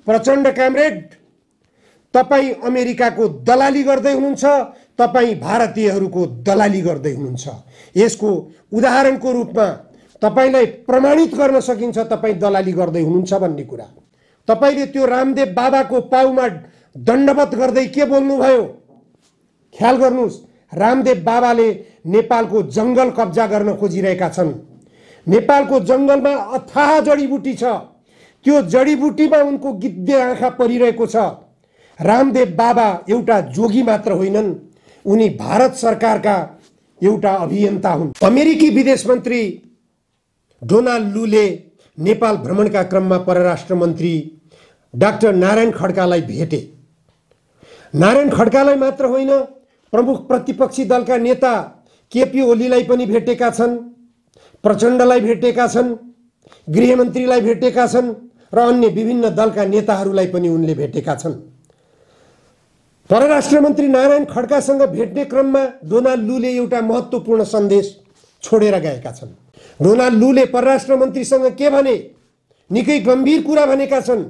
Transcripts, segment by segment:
Prachanda comrade, तपाई अमेरिकाको दलाली गर्दै हुनुहुन्छ, तपाई भारतीयहरूको दलाली गर्दै हुनुहुन्छ। यसको उदाहरणको रूपमा तपाईलाई प्रमाणित गर्न सकिन्छ तपाई दलाली गर्दै हुनुहुन्छ भन्ने कुरा। तपाईले त्यो रामदेव बाबाको पाउमा दण्डवत गर्दै के बोल्नुभयो? ख्याल गर्नुस्, रामदेव बाबाले नेपालको जंगल कब्जा गर्न खोजिरहेका छन्। नेपालको जंगलमा अथाह जडीबुटी छ, त्यो जडीबुटीमा उनको गिद्धे आँखा परिरहेको छ। रामदेव बाबा एउटा जोगी मात्र होइनन्, उनी भारत सरकारका एउटा अभियन्ता हुन्। अमेरिकी विदेश मन्त्री डोनाल्ड लूले नेपाल भ्रमणका क्रममा परराष्ट्र मन्त्री डाक्टर नारायण खड्कालाई भेटे। नारायण खड्कालाई मात्र होइन, प्रमुख प्रतिपक्षी दलका नेता केपी ओलीलाई पनि भेटेका छन्, प्रचण्डलाई भेटेका छन्, गृहमन्त्रीलाई भेटेका छन् र अन्य विभिन्न दलका नेताहरूलाई पनि उनले भेटेका छन्। परराष्ट्र मन्त्री नारायण खड्कासँग भेट्ने क्रममा डोनाल्ड लूले एउटा महत्त्वपूर्ण सन्देश छोडेर गएका छन्। डोनाल्ड लूले परराष्ट्र मन्त्रीसँग के भने? निकै गम्भीर कुरा भनेका छन्।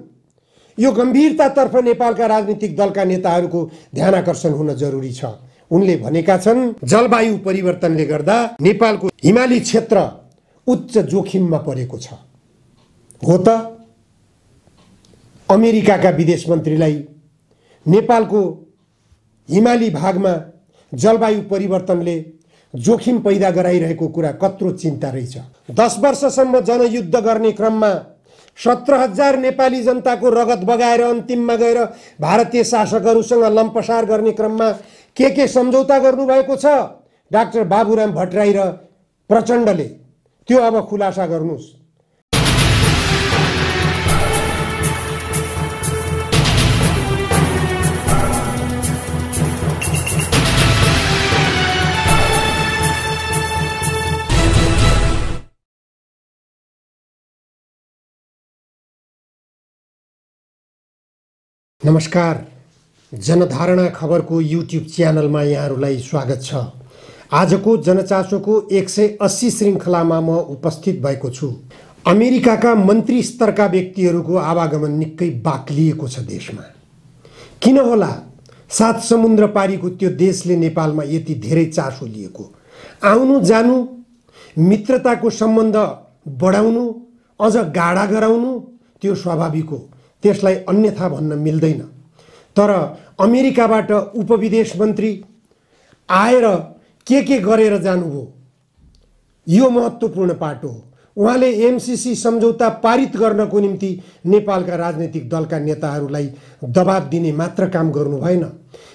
यो गम्भीरतातर्फ नेपालका राजनीतिक दलका नेताहरूको ध्यानाकर्षण हुन जरुरी छ। उनले भनेका छन्, जलवायु परिवर्तनले गर्दा नेपालको हिमाली क्षेत्र उच्च जोखिममा परेको छ। हो त? अमेरिकाका विदेश मन्त्रीलाई नेपालको हिमाली भागमा जलवायु परिवर्तनले जोखिम पैदा गराइरहेको कुरा कत्रो चिन्ता रहेछ। 10 वर्षसम्म जनयुद्ध गर्ने क्रममा 17,000 नेपाली जनताको रगत बगाएर अन्तिममा गएर भारतीय शासकहरूसँग लम्पसार गर्ने क्रममा के सम्झौता गर्नुभएको छ डाक्टर बाबुराम भट्टराई र प्रचण्डले? त्यो अब खुलासा गर्नुस्। नमस्कार, जनधारणा खबरको युट्युब च्यानलमा यहाँहरूलाई स्वागत छ। आजको जनचासोको 180 श्रृङ्खलामा म उपस्थित भएको छु। अमेरिकाका मन्त्री स्तरका व्यक्तिहरूको आवागमन निकै बाक्लिएको छ देशमा। किन होला 7 समुद्र पारीको त्यो देशले नेपालमा यति धेरै चासो लिएको? आउनु जानु, मित्रताको सम्बन्ध बढाउनु, अझ गाढा गराउनु त्यो स्वाभाविक हो, त्यसलाई अन्यथा भन्न मिल्दैन। तर अमेरिकाबाट उपविदेश मन्त्री आएर के गरेर जानुभयो, यो महत्त्वपूर्ण पाटो हो। उहाँले एमसीसी सम्झौता पारित गर्नको निम्ति नेपालका राजनीतिक दलका नेताहरूलाई दबाब दिने मात्र काम गर्नु भएन।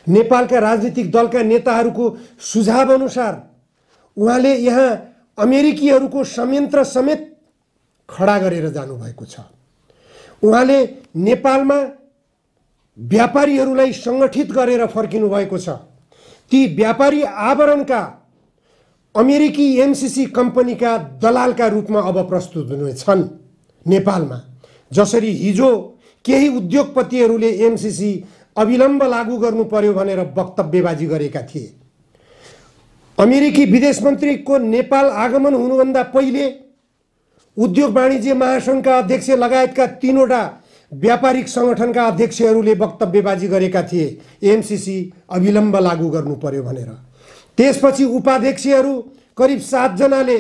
नेपालका राजनीतिक दलका नेताहरूको सुझाव अनुसार उहाँले यहाँ अमेरिकीहरूको संयन्त्र समेत खडा गरेर जानुभएको छ। उहाँले नेपालमा व्यापारीहरूलाई सङ्गठित गरेर फर्किनु भएको छ। ती व्यापारी आवरणका अमेरिकी एमसीसी कम्पनीका दलालका रूपमा अब प्रस्तुत हुनेछन् नेपालमा। जसरी हिजो केही उद्योगपतिहरूले एमसीसी अविलम्ब लागू गर्नु पर्यो भनेर वक्तव्यबाजी गरेका थिए। अमेरिकी विदेश मन्त्रीको नेपाल आगमन हुनुभन्दा पहिले उद्योग वाणिज्य महासङ्घका अध्यक्ष लगायतका 3वटा व्यापारिक सङ्गठनका अध्यक्षहरूले वक्तव्यबाजी गरेका थिए एमसीसी अविलम्ब लागू गर्नु पर्यो भनेर। त्यसपछि उपाध्यक्षहरू करिब 7 जनाले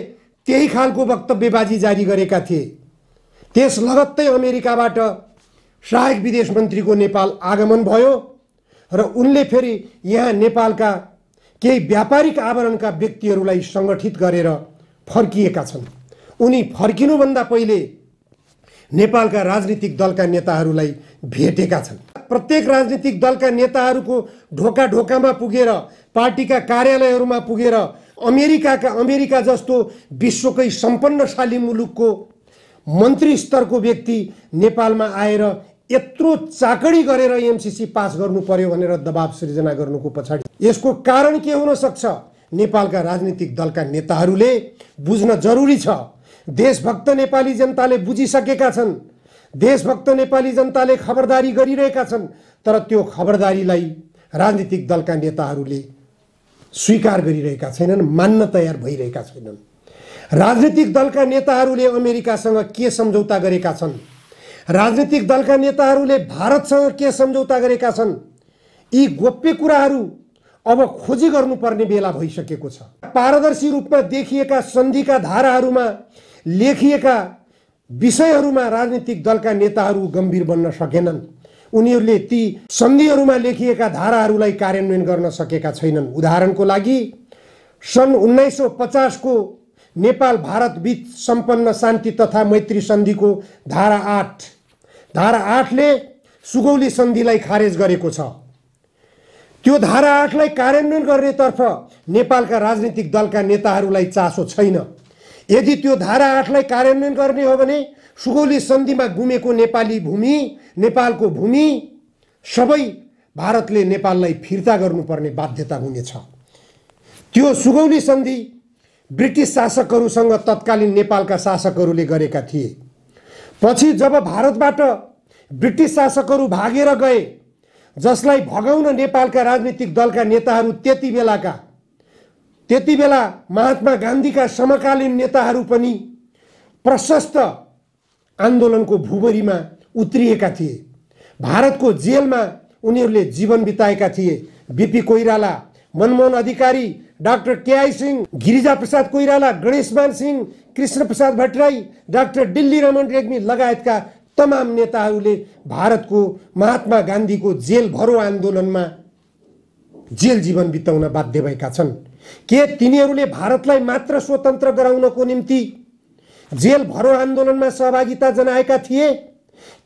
त्यही खालको वक्तव्यबाजी जारी गरेका थिए। त्यस लगत्तै अमेरिकाबाट सहायक विदेश मन्त्रीको नेपाल आगमन भयो र उनले फेरि यहाँ नेपालका केही व्यापारिक आवरणका व्यक्तिहरूलाई सङ्गठित गरेर फर्किएका छन्। उनी फर्किनुभन्दा पहिले नेपालका राजनीतिक दलका नेताहरूलाई भेटेका छन्। प्रत्येक राजनीतिक दलका नेताहरूको ढोका ढोकामा पुगेर, पार्टीका कार्यालयहरूमा पुगेर अमेरिका जस्तो विश्वकै सम्पन्नशाली मुलुकको मन्त्री स्तरको व्यक्ति नेपालमा आएर यत्रो चाकडी गरेर एमसीसी पास गर्नु पर्यो भनेर दबाब सृजना गर्नुको पछाडि यसको कारण के हुन सक्छ? नेपालका राजनीतिक दलका नेताहरूले बुझ्न जरुरी छ। देशभक्त नेपाली जनताले बुझिसकेका छन्। देशभक्त नेपाली जनताले खबरदारी गरिरहेका छन्। तर त्यो खबरदारीलाई राजनीतिक दलका नेताहरूले स्वीकार गरिरहेका छैनन्, मान्न तयार भइरहेका छैनन्। राजनीतिक दलका नेताहरूले अमेरिकासँग के सम्झौता गरेका छन्? राजनीतिक दलका नेताहरूले भारतसँग के सम्झौता गरेका छन्, यी गोप्य कुराहरू अब खोजी गर्नुपर्ने बेला भइसकेको छ। पारदर्शी रूपमा देखिएका सन्धिका धाराहरूमा लेखिएका विषयहरूमा राजनीतिक दलका नेताहरू गम्भीर बन्न सकेनन्। उनीहरूले ती सन्धिहरूमा लेखिएका धाराहरूलाई कार्यान्वयन गर्न सकेका छैनन्। उदाहरणको लागि सन् 1950 को नेपाल भारत बीच सम्पन्न शान्ति तथा मैत्री सन्धिको धारा 8 ले सुगौली सन्धिलाई खारेज गरेको छ। त्यो धारा 8 लाई कार्यान्वयन गर्नेतर्फ नेपालका राजनीतिक दलका नेताहरूलाई चासो छैन। यदि त्यो धारा 8 लाई कार्यान्वयन गर्ने हो भने सुगौली सन्धिमा गुमेको नेपाली भूमि, नेपालको भूमि सबै भारतले नेपाललाई फिर्ता गर्नुपर्ने बाध्यता हुनेछ। त्यो सुगौली सन्धि ब्रिटिस शासकहरूसँग तत्कालीन नेपालका शासकहरूले गरेका थिए। पछि जब भारतबाट ब्रिटिस शासकहरू भागेर गए, जसलाई भगाउन नेपालका राजनीतिक दलका नेताहरू त्यति बेला महात्मा गान्धीका समकालीन नेताहरू पनि प्रशस्त आन्दोलनको भुभरीमा उत्रिएका थिए। भारतको जेलमा उनीहरूले जीवन बिताएका थिए। बीपी कोइराला, मनमोहन अधिकारी, डाक्टर केआई सिंह, गिरिजा प्रसाद कोइराला, गणेशमान सिंह, कृष्ण प्रसाद भट्टराई, डाक्टर दिल्ली रमन रेग्मी लगायतका तमाम नेताहरूले भारतको महात्मा गान्धीको जेल भरो आन्दोलनमा जेल जीवन बिताउन बाध्य भएका छन्। के तिनीहरूले भारतलाई मात्र स्वतन्त्र गराउनको निम्ति जेल भरो आन्दोलनमा सहभागिता जनाएका थिए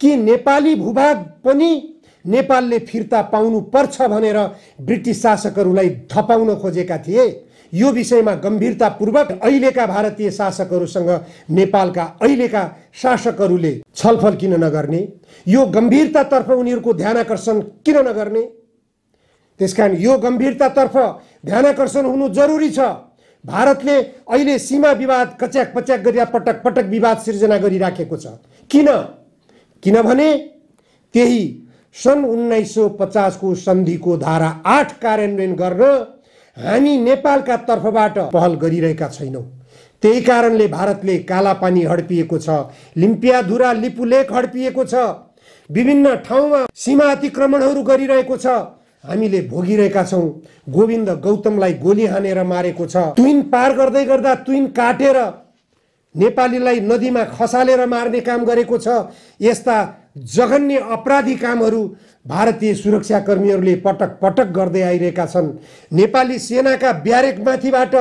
कि नेपाली भूभाग पनि नेपालले फिर्ता पाउनु पर्छ भनेर ब्रिटिस शासकहरूलाई धपाउन खोजेका थिए? यो विषयमा गम्भीरतापूर्वक अहिलेका भारतीय शासकहरूसँग नेपालका अहिलेका शासकहरूले छलफल किन नगर्ने? यो गम्भीरतातर्फ उनीहरूको ध्यानाकर्षण किन नगर्ने? त्यसकारण यो गम्भीरतातर्फ ध्यानाकर्षण हुनु जरुरी छ। भारतले अहिले सीमा विवाद कच्याक पच्याक गरेर पटक पटक विवाद सिर्जना गरिराखेको छ। किनभने त्यही सन् 1950 को सन्धिको धारा 8 कार्यान्वयन गर्न हामी नेपालका तर्फबाट पहल गरिरहेका छैनौं। त्यही कारणले भारतले कालापानी हडपिएको छ, लिम्पियाधुरा लिपुलेक हडपिएको छ, विभिन्न ठाउँमा सीमा अतिक्रमणहरू गरिरहेको छ। हामीले भोगिरहेका छौं। गोविन्द गौतमलाई गोली हानेर मारेको छ। तुइन पार गर्दै गर्दा तुइन काटेर नेपालीलाई नदीमा खसालेर मार्ने काम गरेको छ। यस्ता जघन्य अपराधी कामहरू भारतीय सुरक्षाकर्मीहरूले पटक पटक गर्दै आइरहेका छन्। नेपाली सेनाका ब्यारेकमाथिबाट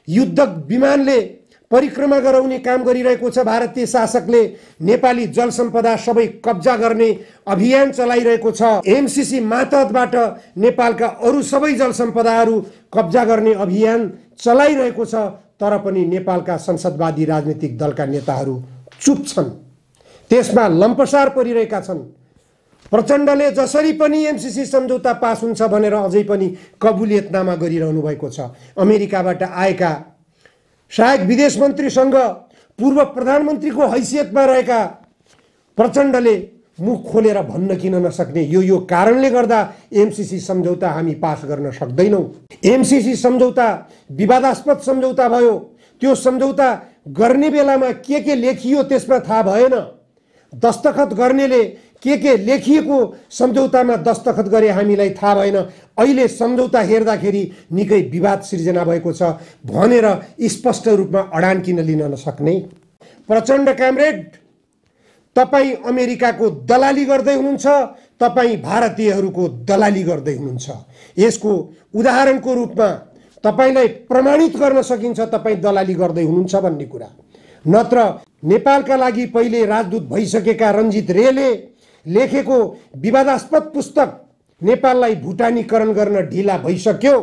युद्ध विमानले परिक्रमा गराउने काम गरिरहेको छ। भारतीय शासकले नेपाली जल सम्पदा सबै कब्जा गर्ने अभियान चलाइरहेको छ। एमसीसी मातहतबाट नेपालका अरू सबै जल सम्पदाहरू कब्जा गर्ने अभियान चलाइरहेको छ। तर पनि नेपालका संसदवादी राजनीतिक दलका नेताहरू चुप छन्। त्यसमा लम्पसार परिरहेका छन्। प्रचण्डले जसरी पनि एमसीसी सम्झौता पास हुन्छ भनेर अझै पनि कबुलियतनामा गरिरहनु भएको छ। अमेरिकाबाट आएका सहायक विदेश मन्त्रीसँग पूर्व प्रधानमन्त्रीको हैसियतमा रहेका प्रचण्डले मुख खोलेर भन्न किन नसक्ने? यो कारणले गर्दा एमसीसी सम्झौता हामी पास गर्न सक्दैनौं। एमसीसी सम्झौता विवादास्पद सम्झौता भयो। त्यो सम्झौता गर्ने बेलामा के लेखियो त्यसमा थाहा भएन। दस्तखत गर्नेले के लेखिएको सम्झौतामा दस्तखत गरे हामीलाई थाहा भएन। अहिले सम्झौता हेर्दाखेरि निकै विवाद सिर्जना भएको छ भनेर स्पष्ट रूपमा अडान किन लिन नसक्ने? प्रचण्ड कामरेड, तपाई अमेरिकाको दलाली गर्दै हुनुहुन्छ, तपाई भारतीयहरूको दलाली गर्दै हुनुहुन्छ। यसको उदाहरणको रूपमा तपाईलाई प्रमाणित गर्न सकिन्छ तपाई दलाली गर्दै हुनुहुन्छ भन्ने कुरा। नत्र नेपालका लागि पहिले राजदूत भइसकेका रञ्जित रेले लेखेको विवादास्पद पुस्तक नेपाललाई भुटानीकरण गर्न ढिला भइसक्यो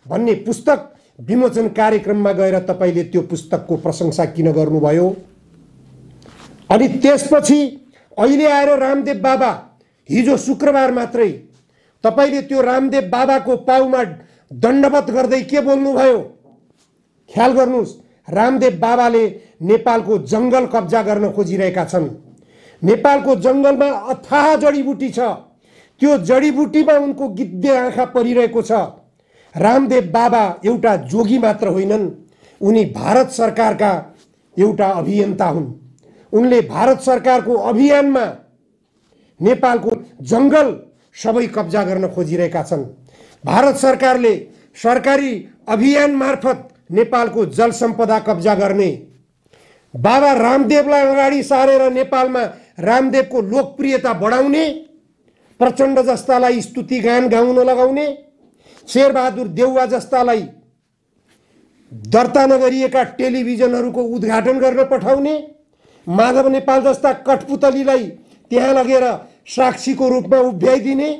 भन्ने पुस्तक विमोचन कार्यक्रममा गएर तपाईले त्यो पुस्तकको प्रशंसा किन गर्नुभयो? अनि त्यसपछि अहिले आएर रामदेव बाबा, हिजो शुक्रबार मात्रै तपाईले त्यो रामदेव बाबाको पाउमा दण्डवत गर्दै के बोल्नुभयो? ख्याल गर्नुस्, रामदेव बाबाले नेपालको जंगल कब्जा गर्न खोजिरहेका छन्। नेपालको जंगलमा अथाह जडीबुटी छ। त्यो जडीबुटीमा उनको गिद्धे आँखा परिरहेको छ। रामदेव बाबा एउटा जोगी मात्र होइनन्, उनी भारत सरकारका एउटा अभियन्ता हुन्। उनले भारत सरकारको अभियानमा नेपालको जंगल सबै कब्जा गर्न खोजिरहेका छन्। भारत सरकारले सरकारी अभियान मार्फत नेपालको जल सम्पदा कब्जा गर्ने, बाबा रामदेवलाई अगाडि सारेर नेपालमा रामदेवको लोकप्रियता बढाउने, प्रचण्ड जस्तालाई स्तुति गान गाउन लगाउने, शेरबहादुर देउवा जस्तालाई दर्ता नगरिएका टेलिभिजनहरूको उद्घाटन गर्न पठाउने, माधव नेपाल जस्ता कठपुतलीलाई त्यहाँ लगेर साक्षीको रूपमा उभ्याइदिने,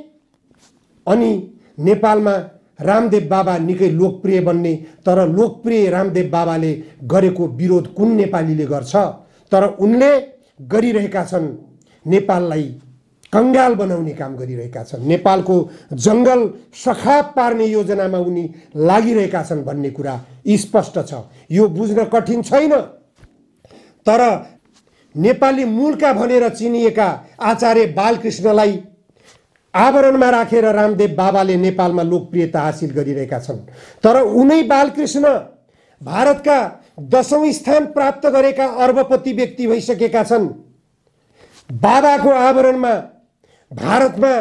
अनि नेपालमा रामदेव बाबा निकै लोकप्रिय बन्ने। तर लोकप्रिय रामदेव बाबाले गरेको विरोध कुन नेपालीले गर्छ? तर उनले गरिरहेका छन् नेपाललाई कंगाल बनाउने काम गरिरहेका छन्। नेपालको जंगल सखाप पार्ने योजनामा उनी लागिरहेका छन् भन्ने कुरा स्पष्ट छ। यो बुझ्न कठिन छैन। तर नेपाली मूलका भनेर चिनिएका आचार्य बालकृष्णलाई आवरणमा राखेर रामदेव बाबाले नेपालमा लोकप्रियता हासिल गरिरहेका छन्। तर उनै बालकृष्ण भारतका 10औं स्थान प्राप्त गरेका अर्बपति व्यक्ति भइसकेका छन्। बाबाको आवरणमा भारतमा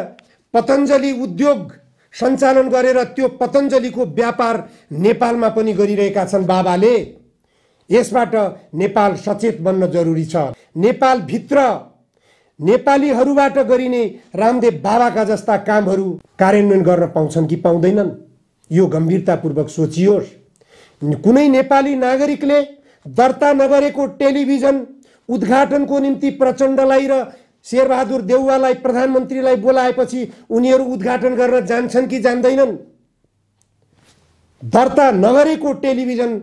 पतञ्जलि उद्योग सञ्चालन गरेर त्यो पतञ्जलिको व्यापार नेपालमा पनि गरिरहेका छन् बाबाले। यसबाट नेपाल सचेत बन्न जरुरी छ। नेपाल भित्र नेपालीहरूबाट गरिने रामदेव बाबाका जस्ता कामहरू कार्यान्वयन गर्न पाउँछन् कि पाउँदैनन्? यो गम्भीरतापूर्वक सोचियोस्। कुनै नेपाली नागरिकले दर्ता नगरेको टेलिभिजन उद्घाटनको निम्ति प्रचण्डलाई र शेरबहादुर देउवालाई प्रधानमन्त्रीलाई बोलाएपछि उनीहरू उद्घाटन गर्न जान्छन् कि जान्दैनन्? दर्ता नगरेको टेलिभिजन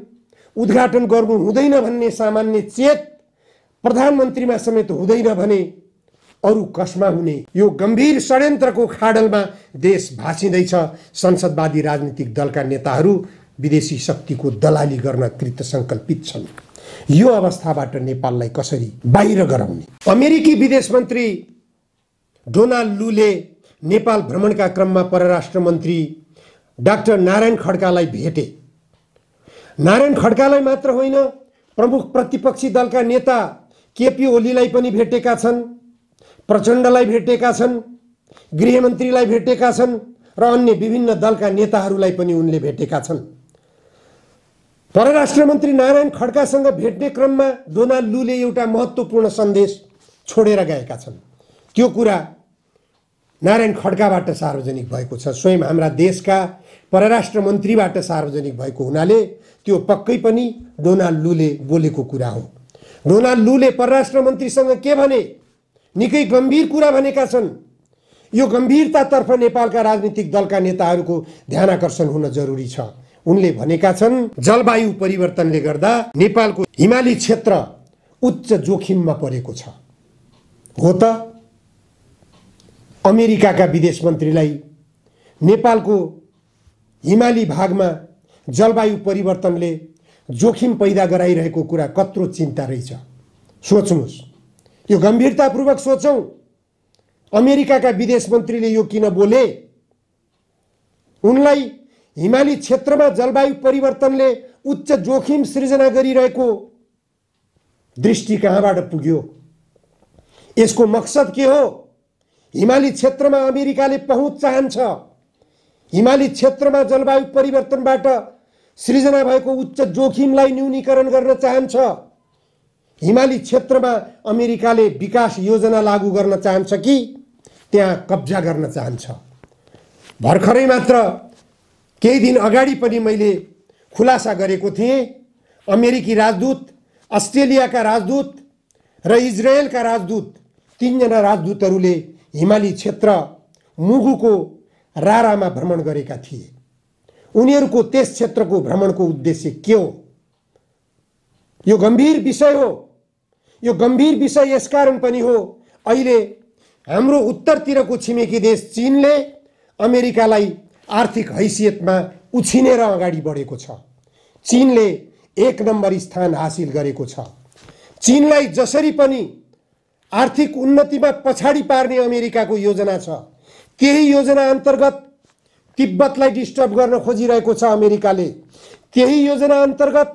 उद्घाटन गर्नु हुँदैन भन्ने सामान्य चेत प्रधानमन्त्रीमा समेत हुँदैन भने अरु कसमा हुने? यो गम्भीर षड्यन्त्रको खाडलमा देश भाँचिँदैछ। संसदवादी राजनीतिक दलका नेताहरू विदेशी शक्तिको दलाली गर्न कृत संकल्पित छन्। यो अवस्थाबाट नेपाललाई कसरी बाहिर गराउने? अमेरिकी विदेश मन्त्री डोनाल्ड लूले नेपाल भ्रमणका क्रममा परराष्ट्र मन्त्री डाक्टर नारायण खड्कालाई भेटे। नारायण खड्कालाई मात्र होइन, प्रमुख प्रतिपक्षी दलका नेता केपी ओलीलाई पनि भेटेका छन्, प्रचण्डलाई भेटेका छन्, गृहमन्त्रीलाई भेटेका छन् र अन्य विभिन्न दलका नेताहरूलाई पनि उनले भेटेका छन्। परराष्ट्र मन्त्री नारायण खड्कासँग भेट्ने क्रममा डोनाल्ड लूले एउटा महत्त्वपूर्ण सन्देश छोडेर गएका छन्। त्यो कुरा नारायण खड्काबाट सार्वजनिक भएको छ। स्वयं हाम्रा देशका परराष्ट्र मन्त्रीबाट सार्वजनिक भएको हुनाले त्यो पक्कै पनि डोनाल्ड लूले बोलेको कुरा हो। डोनाल्ड लूले परराष्ट्र मन्त्रीसँग के भने? निकै गम्भीर कुरा भनेका छन्। यो गम्भीरतातर्फ नेपालका राजनीतिक दलका नेताहरूको ध्यानाकर्षण हुन जरुरी छ। उनले भनेका छन्, जलवायु परिवर्तनले गर्दा नेपालको हिमाली क्षेत्र उच्च जोखिममा परेको छ। हो त? अमेरिकाका विदेश मन्त्रीलाई नेपालको हिमाली भागमा जलवायु परिवर्तनले जोखिम पैदा गराइरहेको कुरा कत्रो चिन्ता रहेछ। सोच्नुहोस्, यो गम्भीरतापूर्वक सोचौं। अमेरिकाका विदेश मन्त्रीले यो किन बोले? उनलाई हिमाली क्षेत्रमा जलवायु परिवर्तनले उच्च जोखिम सृजना गरिरहेको दृष्टि कहाँबाट पुग्यो? यसको मकसद के हो? हिमाली क्षेत्रमा अमेरिकाले पहुँच चाहन्छ। हिमाली क्षेत्रमा जलवायु परिवर्तनबाट सृजना भएको उच्च जोखिमलाई न्यूनीकरण गर्न चाहन्छ। हिमाली क्षेत्रमा अमेरिकाले विकास योजना लागू गर्न चाहन्छ कि त्यहाँ कब्जा गर्न चाहन्छ? भर्खरै मात्र केही दिन अगाडि पनि मैले खुलासा गरेको थिएँ, अमेरिकी राजदूत, अस्ट्रेलियाका राजदूत र इजरायलका राजदूत, तीनजना राजदूतहरूले हिमाली क्षेत्र मुगुको रारामा भ्रमण गरेका थिए। उनीहरूको त्यस क्षेत्रको भ्रमणको उद्देश्य के हो? यो गम्भीर विषय हो। यो गम्भीर विषय यसकारण पनि हो, अहिले हाम्रो उत्तरतिरको छिमेकी देश चीनले अमेरिकालाई आर्थिक हैसियतमा उछिनेर अगाडि बढेको छ। चीनले 1 नम्बर स्थान हासिल गरेको छ। चीनलाई जसरी पनि आर्थिक उन्नतिमा पछाडि पार्ने अमेरिकाको योजना छ। त्यही योजना अन्तर्गत तिब्बतलाई डिस्टर्ब गर्न खोजिरहेको छ अमेरिकाले। त्यही योजना अन्तर्गत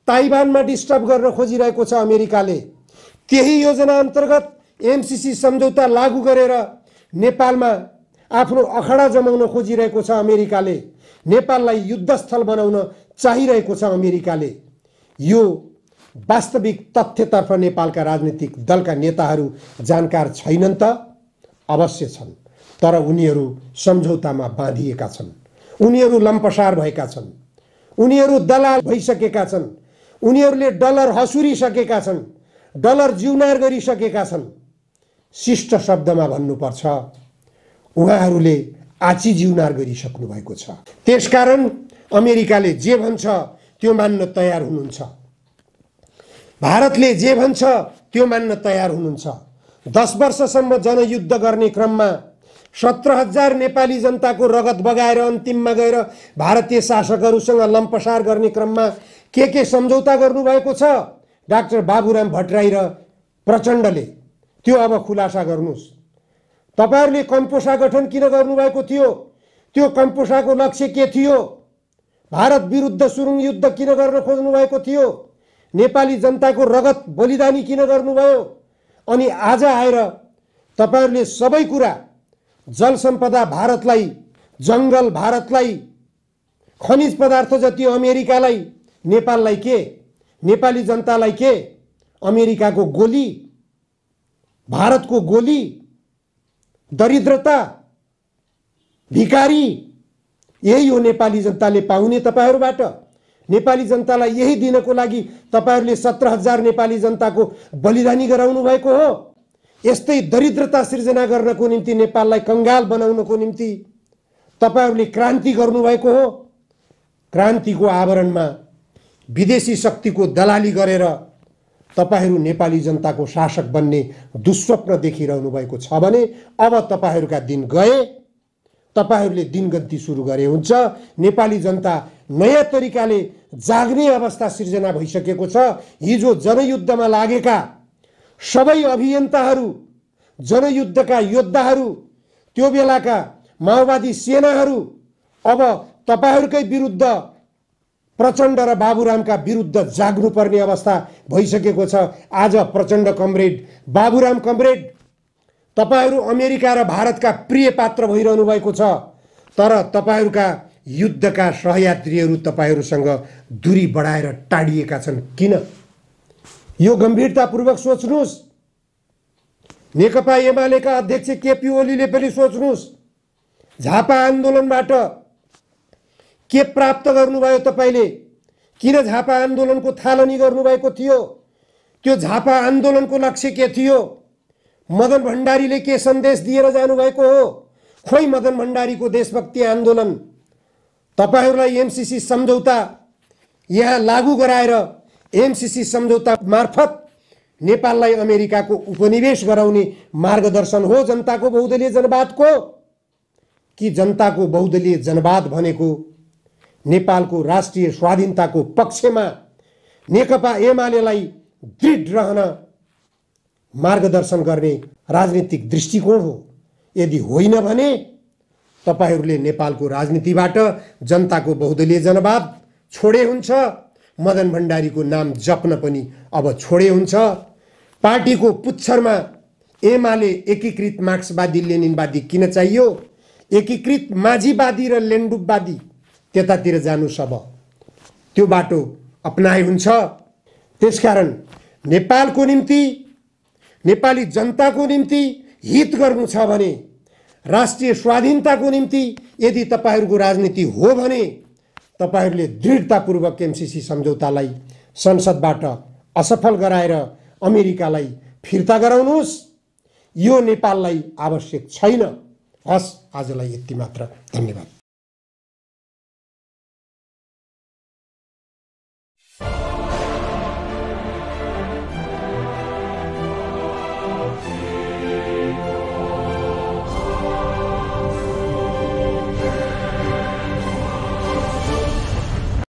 ताइवानमा डिस्टर्ब गर्न खोजिरहेको छ अमेरिकाले। त्यही योजना अन्तर्गत एमसीसी सम्झौता लागू गरेर नेपालमा आफ्नो अखडा जमाउन खोजिरहेको छ अमेरिकाले। नेपाललाई युद्धस्थल बनाउन चाहिरहेको छ अमेरिकाले। यो वास्तविक तथ्यतर्फ नेपालका राजनीतिक दलका नेताहरू जानकार छैनन् त? अवश्य छन्, तर उनीहरू सम्झौतामा बाँधिएका छन्। उनीहरू लम्पसार भएका छन्। उनीहरू दलाल भइसकेका छन्। उनीहरूले डलर हसुरिसकेका छन्, डलर जिउनार गरिसकेका छन्। शिष्ट शब्दमा भन्नुपर्छ, उहाँहरूले आची जिउनार गरिसक्नु भएको छ। त्यसकारण अमेरिकाले जे भन्छ त्यो मान्न तयार हुनुहुन्छ। भारतले जे भन्छ त्यो मान्न तयार हुनुहुन्छ। 10 वर्षसम्म जनयुद्ध गर्ने क्रममा 17,000 नेपाली जनताको रगत बगाएर अन्तिममा गएर भारतीय शासकहरूसँग लम्पसार गर्ने क्रममा के सम्झौता गर्नुभएको छ डाक्टर बाबुराम भट्टराई र प्रचण्डले, त्यो अब खुलासा गर्नुहोस्। तपाईहरुले कम्पोसा गठन किन गर्नुभएको थियो? त्यो कम्पोसाको लक्ष्य के थियो? भारत विरुद्ध सुरुङ युद्ध किन गर्न खोज्नु भएको थियो? नेपाली जनताको रगत बलिदानी किन गर्नुभयो? अनि आज आएर तपाईहरुले सबै कुरा, जल सम्पदा भारतलाई, जंगल भारतलाई, खनिज पदार्थ जति अमेरिकालाई, नेपाललाई के, नेपाली जनतालाई के? अमेरिकाको गोली, भारतको गोली, दरिद्रता, भिकारी, यही हो नेपाली जनताले पाउने तपाईहरुबाट। नेपाली जनतालाई यही दिनको लागि तपाईहरुले 17,000 नेपाली जनताको बलिदानी गराउनु भएको हो। यस्तै दरिद्रता सृजना गर्नको निम्ति, नेपाललाई कंगाल बनाउनको निम्ति तपाईहरुले क्रान्ति गर्नुभएको हो। क्रान्तिको आवरणमा विदेशी शक्तिको दलाली गरेर तपाईहरु नेपाली जनताको शासक बन्ने दुस्वप्न देखिरहनु भएको छ भने अब तपाईहरुका दिन गए। तपाईहरुले दिनगन्ती सुरु गरे हुन्छ। नेपाली जनता नयाँ तरिकाले जाग्ने अवस्था सृजना भइसकेको छ। हिजो जनयुद्धमा लागेका सबै अभियन्ताहरू, जनयुद्धका योद्धाहरू, त्यो बेलाका माओवादी सेनाहरू अब तपाईहरुकै विरुद्ध, प्रचण्ड र बाबुरामका विरुद्ध जाग्नुपर्ने अवस्था भइसकेको छ। आज प्रचण्ड कमरेड, बाबुराम कमरेड, तपाईहरु अमेरिका र भारतका प्रिय पात्र भइरहनु भएको छ। तर तपाईहरुका युद्धका सहयात्रीहरू तपाईहरुसँग दूरी बढाएर टाढिएका छन्। किन? यो गम्भीरतापूर्वक सोच्नुस्। नेकपा एमालेका अध्यक्ष केपी ओलीले पनि सोच्नुस्। झापा आन्दोलनबाट के प्राप्त गर्नुभयो तपाईले? किन झापा आन्दोलनको थालनी गर्नुभएको थियो? त्यो झापा आन्दोलनको लक्ष्य के थियो? मदन भण्डारीले के सन्देश दिएर जानुभएको हो? खोइ मदन भण्डारीको देशभक्ति आन्दोलन तपाईहरुलाई एमसीसी सम्झौता यहाँ लागू गराएर, एमसीसी सम्झौता मार्फत नेपाललाई अमेरिकाको उपनिवेश गराउने मार्गदर्शन हो जनताको बहुदलीय जनवादको? कि जनताको बहुदलीय जनवाद भनेको नेपालको राष्ट्रिय स्वाधीनताको पक्षमा नेकपा एमालेलाई दृढ रहन मार्गदर्शन गर्ने राजनीतिक दृष्टिकोण हो? यदि होइन भने तपाईहरुले नेपालको राजनीतिबाट जनताको बहुदलीय जनवाद छोडे हुन्छ। मदन भण्डारीको नाम जप्न पनि अब छोडे हुन्छ। पार्टीको पुच्छरमा एमाले एकीकृत मार्क्सवादी लेनिनवादी किन चाहियो? एकीकृत माझीवादी र लेन्डुपवादी त्यतातिर जानुस्। अब त्यो बाटो अपनाए हुन्छ। त्यसकारण नेपालको निम्ति, नेपाली जनताको निम्ति हित गर्नु छ भने, राष्ट्रिय स्वाधीनताको निम्ति यदि तपाईहरुको राजनीति हो भने तपाईहरुले दृढतापूर्वक एमसीसी सम्झौतालाई संसदबाट असफल गराएर अमेरिकालाई फिर्ता गराउनुहोस्। यो नेपाललाई आवश्यक छैन। हस्, आजलाई यति मात्र। धन्यवाद।